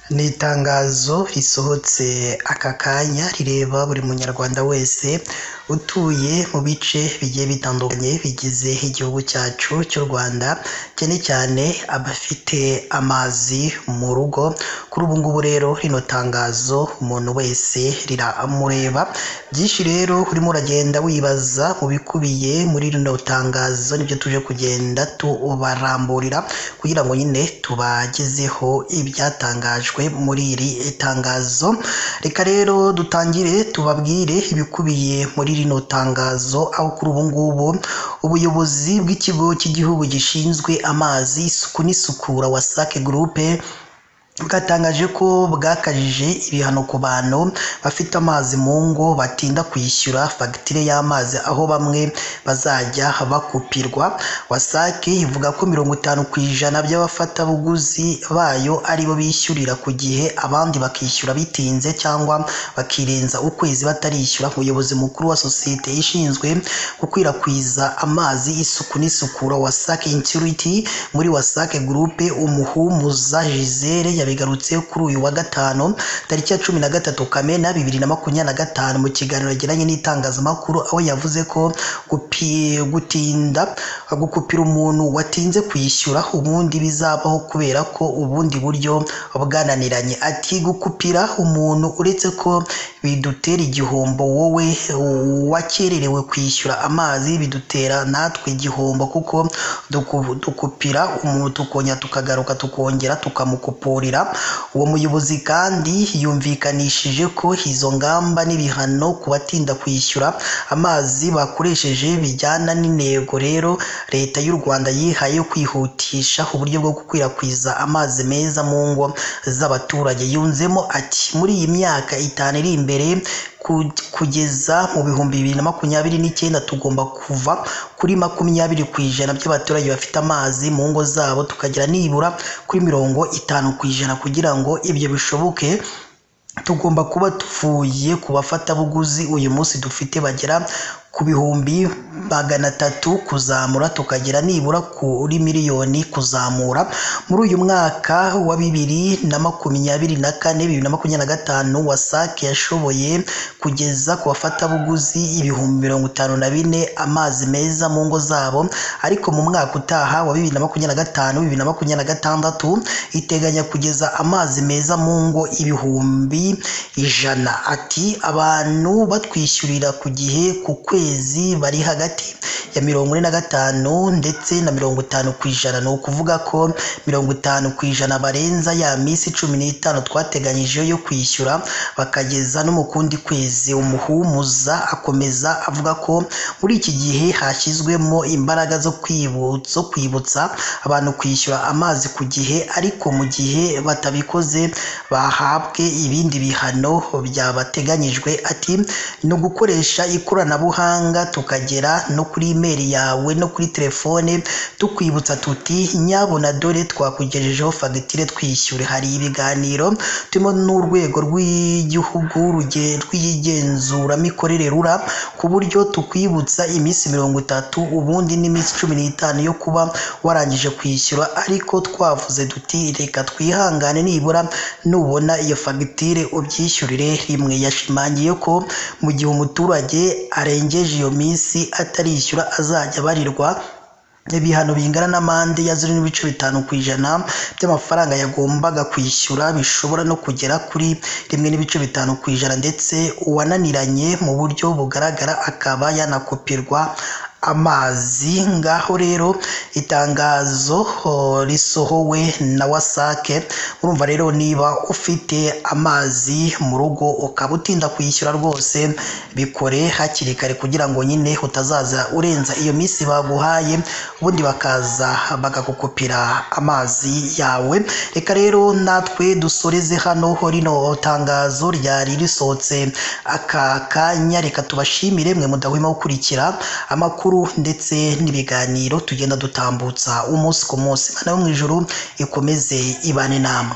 Ni itangazo risohotse aka kanya rireba buri munyarwanda wese utuye mu bice bigiye bitandukanye bigize igihugu cyacu cy'u Rwanda, cyane cyane abafite amazi mu rugo. Kuri ubu ngubu rero rino tangazo umuntu wese riramureba. Byinshi rero urimo uragenda wibaza mu bikubiye muri rino tangazo nibyo tuje kugenda tubaramburira kugira ngo nyine tubagezeho ibyatangajwe muri iri tangazo. Reka rero dutangire tubabwire ibikubiye muri rino tangazo, aho kuri ubu ngubu ubuyobozi bw'ikigo cy'igihugu gishinzwe amazi, isuku n'isukura WASAC Group bwatangaje ko bwakajije ibihano ku bantu bafite amazi mu ngo batinda kwishyura fagitire y'amazi, aho bamwe bazajya bakupirwa. WASAC ivuga ko 50% by'abafatabuguzi bayo aribo bishyurira ku gihe, abandi bakishyura bitinze cyangwa bakirenza ukwezi batarishyura. Umuyobozi mukuru wa sosiyete ishinzwe gukwirakwiza amazi, isuku n'isukura WASAC Insurity muri WASAC Group, Umuhumuza Gisele bigarutse kuri uyu wa gatanu tariki ya 13 Kamena 2025 mu kiganiro yagiranye n'itangazamakuru, aho yavuze ko gukupira umuntu watinze kwishyura ubundi bizabaho kubera ko ubundi buryo bwananiranye. Ati gukupira umuntu uretse ko bidutera igihombo, wowe wakererewe kwishyura amazi bidutera natwe igihombo, kuko dukupira umuntu tukongera tukagaruka tukongera tukamukupurira. Uwo muyobozi kandi yumvikanishije ko izo ngamba n'ibihano ku batinda kwishyura amazi bakoresheje bijyana n'intego rero leta y'u Rwanda yihaye yo kwihutisha uburyo bwo gukwirakwiza amazi meza mu ngo z'abaturage. Yunzemo ati muri iyi myaka 5 iri imbere kugeza mu 2029 tugomba kuva kuri 20% by'abaturage bafite amazi mu ngo zabo tukagera nibura kuri 50% kugira ngo ibyo bishoboke. Tugomba kuba tuvuye ku bafatabuguzi uyu munsi dufite bagera ku 300,000 kuzamura tukagera nibura kuri miliyoni kuzamura. Muri uyu mwaka wa 2024-2025 WASAC yashoboye kugeza ku bafatabuguzi 54,000 amazi meza mu ngo zabo, ariko mu mwaka utaha wa 2025-2026 iteganya kugeza amazi meza mu ngo 100,000. Ati abantu batwishyurira ku gihe ku kwezi bari hagati ya 45 ndetse na 50%. Ni ukuvuga ko 50% barenza ya minsi 15 twateganyije yo kwishyura bakageza no mu kundi kwezi. Umuhumuza akomeza avuga ko muri iki gihe hashyizwemo imbaraga zo kwibutsa abantu kwishyura amazi ku gihe, ariko mu gihe batabikoze bahabwe ibindi bihano byabateganyijwe. Ati no gukoresha ikoranabuhanga tukagera no kuri email yawe no kuri telefone tukwibutsa tuti nyabona dore twakugejejeho fagitire twishyure. Hari ibiganiro turimo n'urwego rw'igihugu rw'igenzuramikorere RURA ku buryo tukwibutsa iminsi 30 ubundi n'iminsi 15 yo kuba warangije kwishyura, ariko twavuze duti reka twihangane nibura nubona iyo fagitire ubyishyurire rimwe. Yashimangiye ko mu gihe umuturage arengeje iyo minsi atarishyura azajya barirwa ibihano bingana n'amande ya 0.5% by'amafaranga yagombaga kwishyura, bishobora no kugera kuri 1.5%, ndetse uwananiranye mu buryo bugaragara akaba yanakopirwa amazi. Ngaho rero itangazo risohowe na WASAC. Urumva rero niba ufite amazi mu rugo ukaba utinda kwishyura rwose bikore hakiri kare kugira ngo nyine utazaza urenza iyo minsi baguhaye ubundi bakaza bakakukupira amazi yawe. Reka rero natwe dusoreze hano rino tangazo ryari risohotse aka kanya. Reka tubashimire mwe mudahwema gukurikira amakuru ndetse n'ibiganiro tugenda dutambutsa umunsi ku munsi. Imana yo mu ijuru ikomeze ibane namwe.